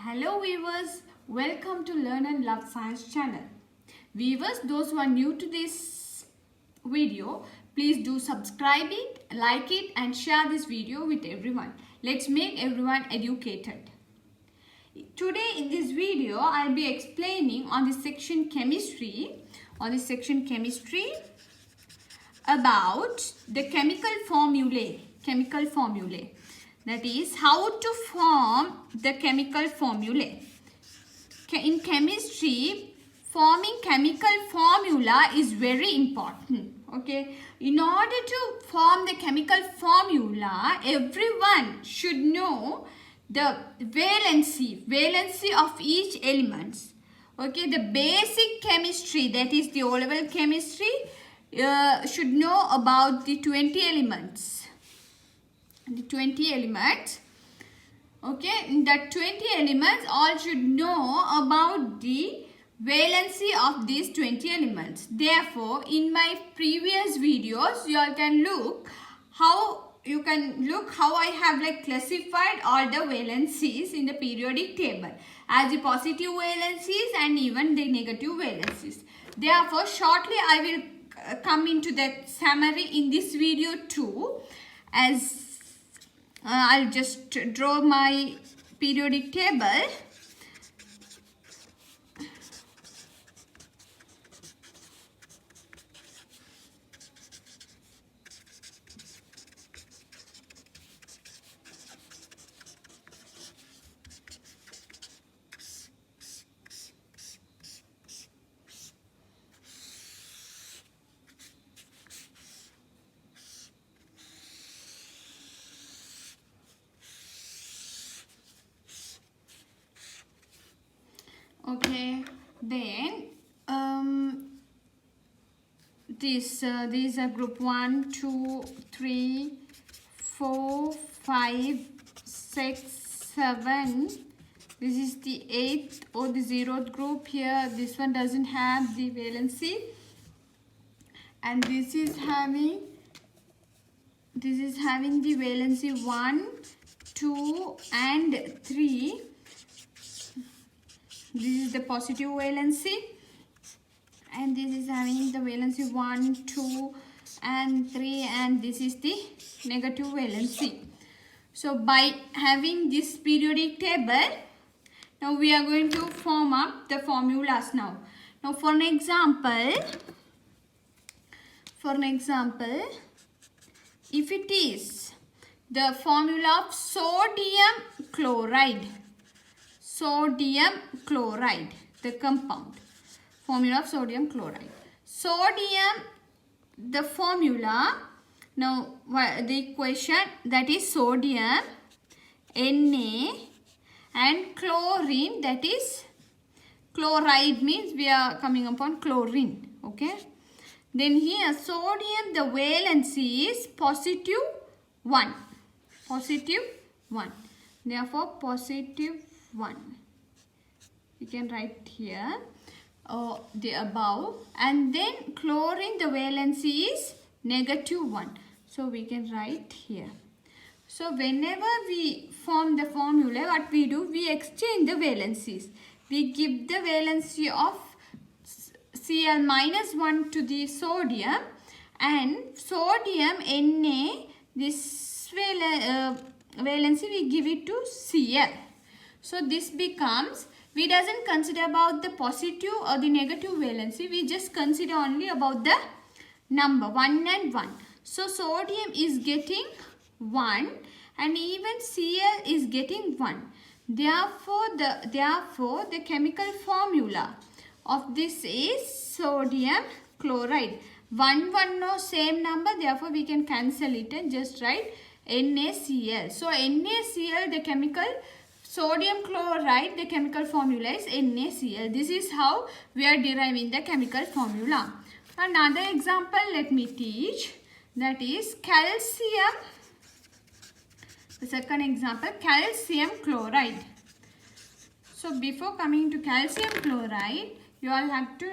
Hello viewers, welcome to Learn and Love Science channel. Viewers, those who are new to this video, please do subscribe it, like it and share this video with everyone. Let's make everyone educated. Today in this video, I'll be explaining on the section chemistry, about the chemical formulae. That is how to form the chemical formulae. In chemistry, forming chemical formula is very important. Okay, in order to form the chemical formula, everyone should know the valency of each element. Okay, the basic chemistry, that is the O-level chemistry, should know about the 20 elements. Okay, in that 20 elements, all should know about the valency of these 20 elements. Therefore, in my previous videos, you all can look how I have classified all the valencies in the periodic table as the positive valencies and even the negative valencies. Therefore, shortly I will come into that summary in this video too, as I'll just draw my periodic table. Okay, then these are group 1, 2, 3, 4, 5, 6, 7. This is the 8th or the 0th group here. This one doesn't have the valency, and this is having the valency 1, 2 and 3. This is the positive valency, and this is having the valency 1, 2 and 3, and this is the negative valency. So by having this periodic table, now we are going to form up the formulas now. Now for an example, if it is the formula of sodium chloride, the compound formula of sodium chloride. The formula, now the equation, that is sodium Na and chlorine, that is chloride, means we are coming upon chlorine. Okay, then here sodium, the valency is positive 1. Therefore positive 1. You can write here the above, and then chlorine, the valency is negative 1. So we can write here. So whenever we form the formula, what we do, we exchange the valencies. We give the valency of Cl -1 to the sodium, and sodium Na, this valency we give it to Cl. So this becomes, we doesn't consider about the positive or the negative valency, we just consider only about the number 1 and 1. So sodium is getting 1 and even Cl is getting 1. Therefore the chemical formula of this is sodium chloride. 1 no same number, therefore we can cancel it and just write NaCl. So NaCl, the chemical sodium chloride, the chemical formula is NaCl. This is how we are deriving the chemical formula. Another example let me teach, that is calcium. The second example, calcium chloride. So before coming to calcium chloride, you all have to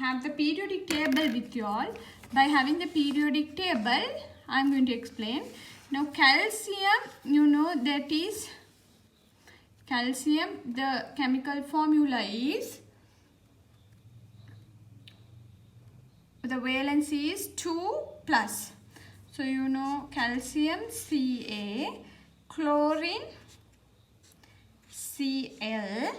have the periodic table with you all. By having the periodic table, I am going to explain. Now calcium, you know, that is calcium, the chemical formula is, the valency is 2 plus. So you know calcium Ca, chlorine Cl,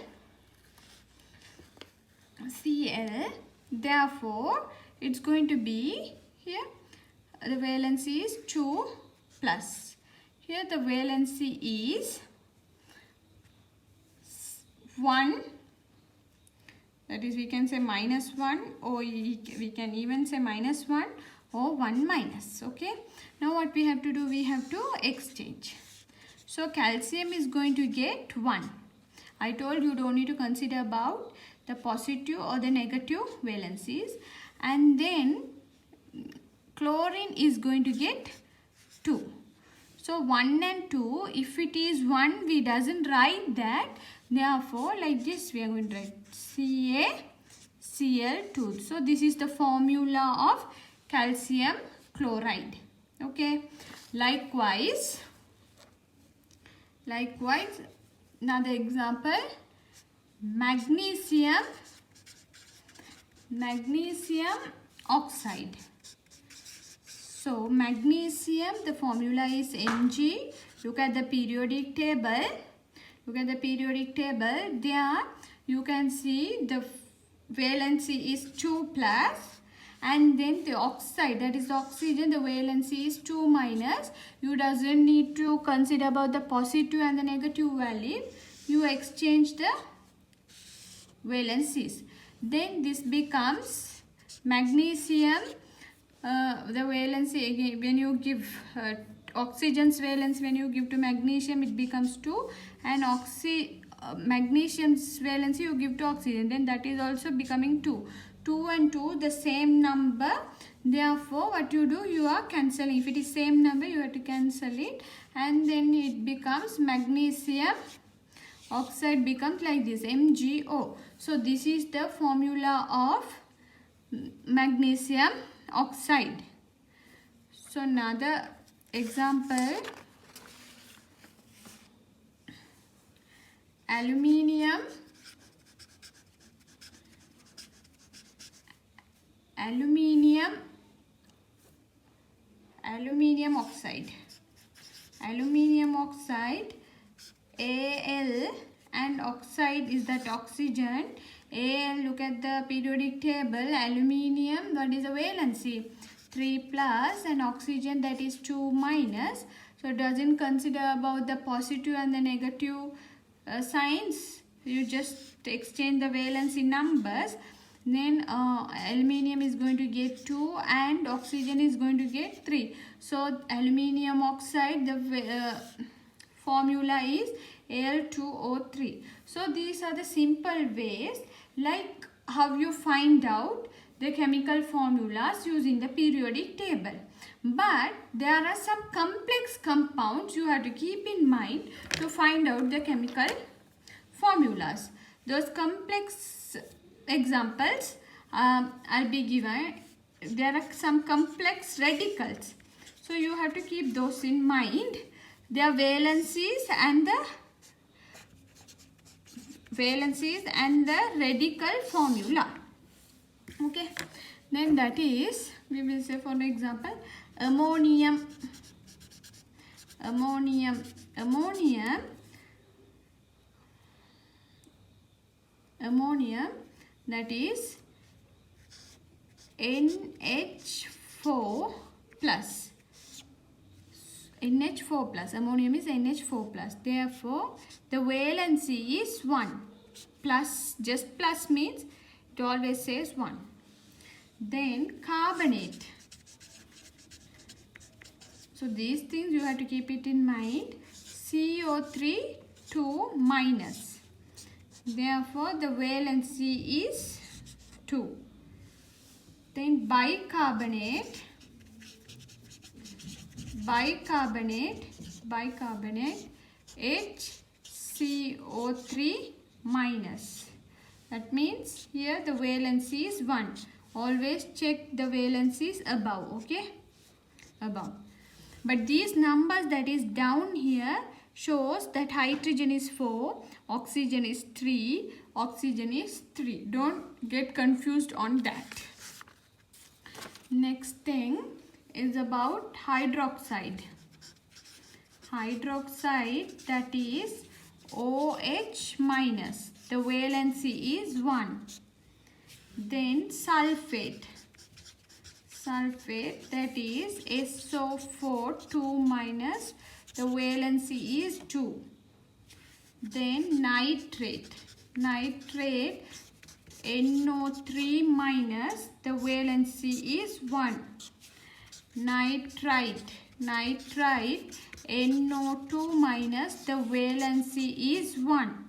therefore it's going to be here the valency is 2 plus. Here the valency is 1, that is we can say -1, or we can even say -1 or 1 minus. Okay, now what we have to do, we have to exchange. So calcium is going to get 1. I told you don't need to consider about the positive or the negative valencies. And then chlorine is going to get 2. So 1 and 2, if it is 1, we doesn't write that. Therefore, like this, we are going to write CaCl2. So this is the formula of calcium chloride. Okay. Likewise, another example, magnesium oxide. So magnesium, the formula is Mg. Look at the periodic table. There you can see the valency is 2 plus, and then the oxide, that is the oxygen, the valency is 2 minus. You doesn't need to consider about the positive and the negative value. You exchange the valencies. Then this becomes magnesium, the valency again, when you give oxygen's valence, when you give to magnesium, it becomes 2, and magnesium's valency you give to oxygen, then that is also becoming 2. 2 and 2 the same number, therefore what you do, you are cancelling. If it is same number, you have to cancel it, and then it becomes magnesium oxide becomes like this, MgO. So this is the formula of magnesium oxide. So another example, aluminium oxide. Aluminium oxide, Al, and oxide is that oxygen. Al, look at the periodic table. Aluminium, what is the valency? 3 plus, and oxygen, that is 2 minus. So it doesn't consider about the positive and the negative signs. You just exchange the valency numbers. Then aluminium is going to get 2 and oxygen is going to get 3. So aluminium oxide, the formula is Al2O3. So these are the simple ways, like how you find out the chemical formulas using the periodic table. But there are some complex compounds you have to keep in mind to find out the chemical formulas. Those complex examples I'll be given. There are some complex radicals, so you have to keep those in mind. Their valencies and the radical formula. Okay, then that is, we will say for example, ammonium, that is NH4 plus. Ammonium is NH4 plus. Therefore, the valency is 1. Plus, just plus means it always says 1. Then carbonate. So these things you have to keep it in mind. CO3 2 minus. Therefore, the valency is 2. Then bicarbonate, HCO3 minus. That means here the valency is 1. Always check the valencies above, okay? Above. But these numbers that is down here shows that hydrogen is 4, oxygen is 3, oxygen is 3. Don't get confused on that. Next thing is about hydroxide. Hydroxide, that is OH minus. The valency is 1. Then sulfate. Sulfate, that is SO4 2 minus. The valency is 2. Then nitrate. Nitrate, NO3 minus. The valency is 1. Nitrite. Nitrite, NO2 minus. The valency is 1.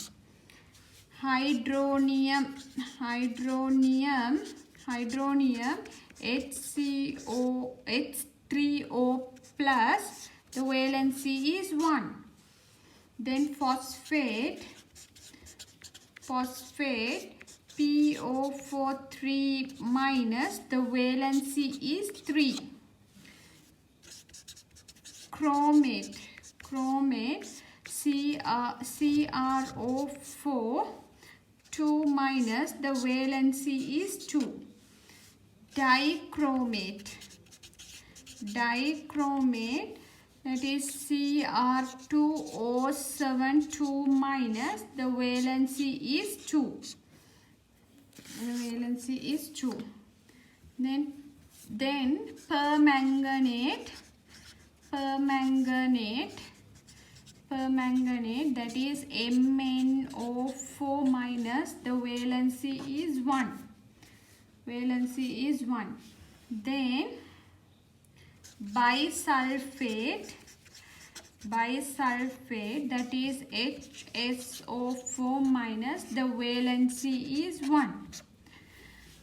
Hydronium. Hydronium HCO H3O plus. The valency is 1. Then phosphate. Phosphate, PO4 3 minus. The valency is 3. Chromate. Chromate, CrO4 2 minus. The valency is 2. Dichromate. Dichromate, that is Cr2O7 2 minus. The valency is 2. The valency is 2. Then permanganate. Permanganate, that is MnO4 minus. The valency is 1. Valency is 1. Then bisulfate. Bisulfate, that is HSO4 minus. The valency is 1.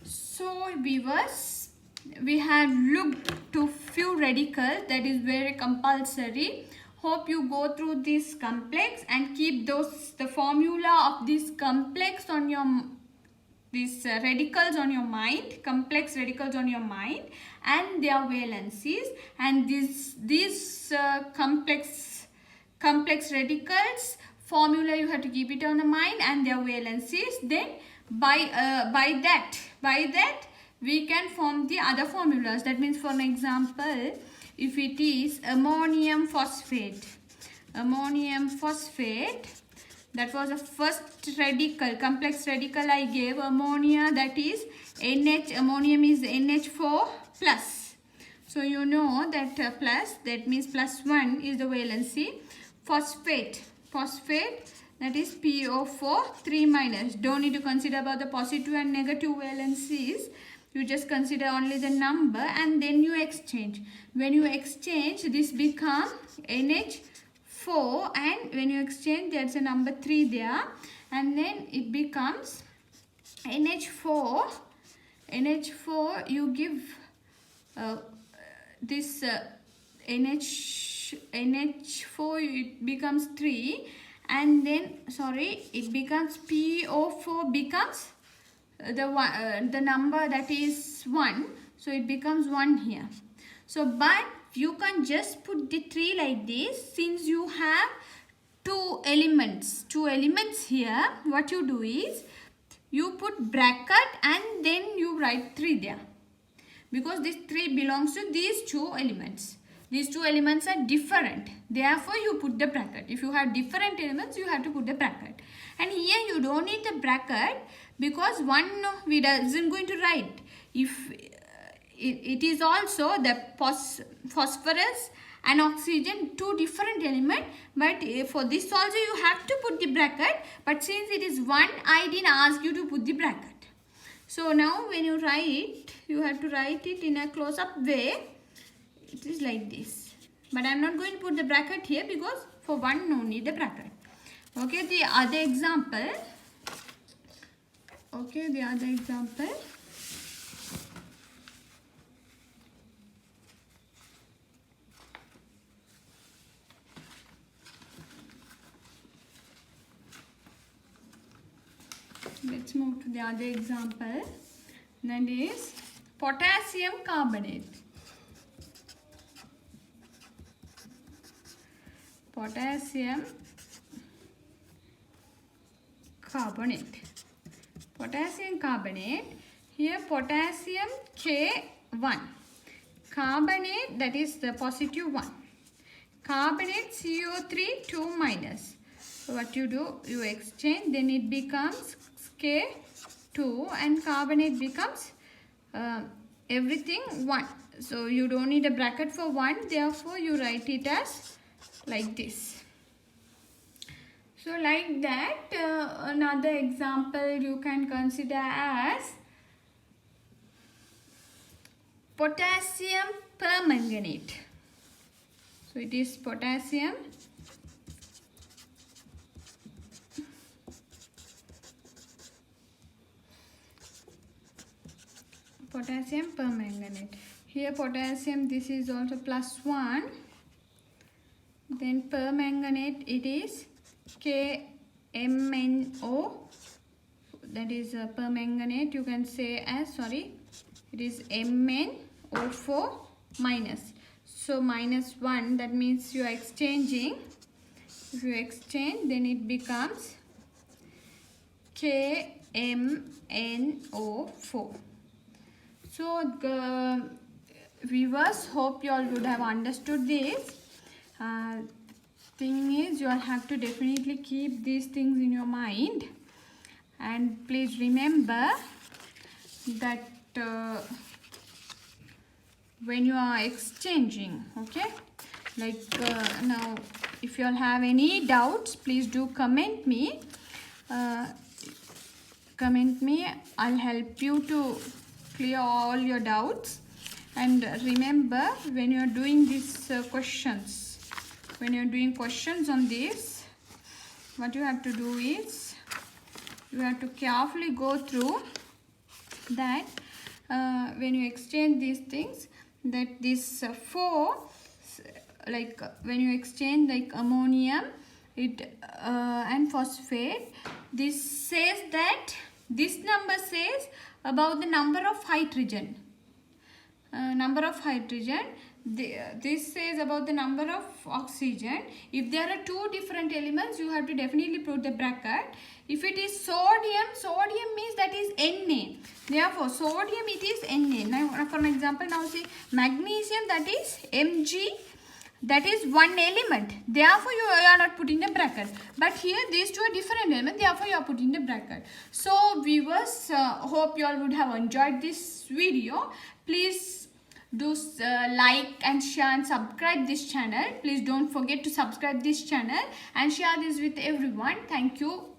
So viewers, we have looked to few radicals, that is very compulsory. Hope you go through this complex and keep the formula of this complex on your radicals on your mind, complex radicals on your mind, and their valencies, and these complex radicals formula you have to keep it on the mind and their valencies. Then by that we can form the other formulas. That means, for an example, if it is ammonium phosphate, that was the first radical, complex radical I gave, ammonia, that is NH, ammonium is NH4 plus. So you know that plus, that means +1 is the valency. Phosphate, that is PO4 3 minus. Don't need to consider about the positive and negative valencies. You just consider only the number and then you exchange. When you exchange, this becomes NH4, and when you exchange, there's a number 3 there, and then it becomes NH4. NH4, you give this NH4, it becomes 3, and then it becomes PO4 becomes the number that is 1, so it becomes 1 here. So but you can just put the 3 like this. Since you have two elements here, what you do is you put bracket and then you write 3 there, because this 3 belongs to these two elements. These two elements are different, therefore you put the bracket. If you have different elements, you have to put the bracket. And here you don't need the bracket, because one we isn't going to write. If it is also the phosphorus and oxygen, two different elements, but for this also you have to put the bracket, but since it is one, I didn't ask you to put the bracket. So now when you write, you have to write it in a close-up way. It is like this, but I am not going to put the bracket here, because for one no need the bracket. Okay, the other example. Let's move to the other example. That is potassium carbonate. potassium carbonate. Potassium carbonate. Here potassium K1. Carbonate, that is the positive one. Carbonate CO3 2 minus. So what you do, you exchange, then it becomes K2 and carbonate becomes everything 1. So you don't need a bracket for 1, therefore you write it as like this. So like that, another example you can consider as potassium permanganate. So it is potassium permanganate. Here potassium, this is also +1. Then permanganate, it is KMNO. That is permanganate, you can say as, sorry, it is MnO4 minus. So -1, that means you are exchanging. If you exchange, then it becomes KMNO4. So viewers, hope you all would have understood this. Thing is, you all have to definitely keep these things in your mind, and please remember that when you are exchanging, okay, like now if you all have any doubts, please do comment me. I'll help you to clear all your doubts. And remember, when you are doing these questions, when you are doing questions on this, what you have to do is, you have to carefully go through that when you exchange these things, that this 4, like when you exchange like ammonium and phosphate, this says that this number says about the number of hydrogen. This says about the number of oxygen. If there are 2 different elements, you have to definitely put the bracket. If it is sodium means that is Na. Therefore, sodium it is Na. Now, for example, now see magnesium, that is Mg, that is one element. Therefore, you are not putting the bracket. But here, these 2 are different elements. Therefore, you are putting the bracket. So, viewers, hope you all would have enjoyed this video. Please do like and share and subscribe this channel. Please don't forget to subscribe this channel and share this with everyone. Thank you.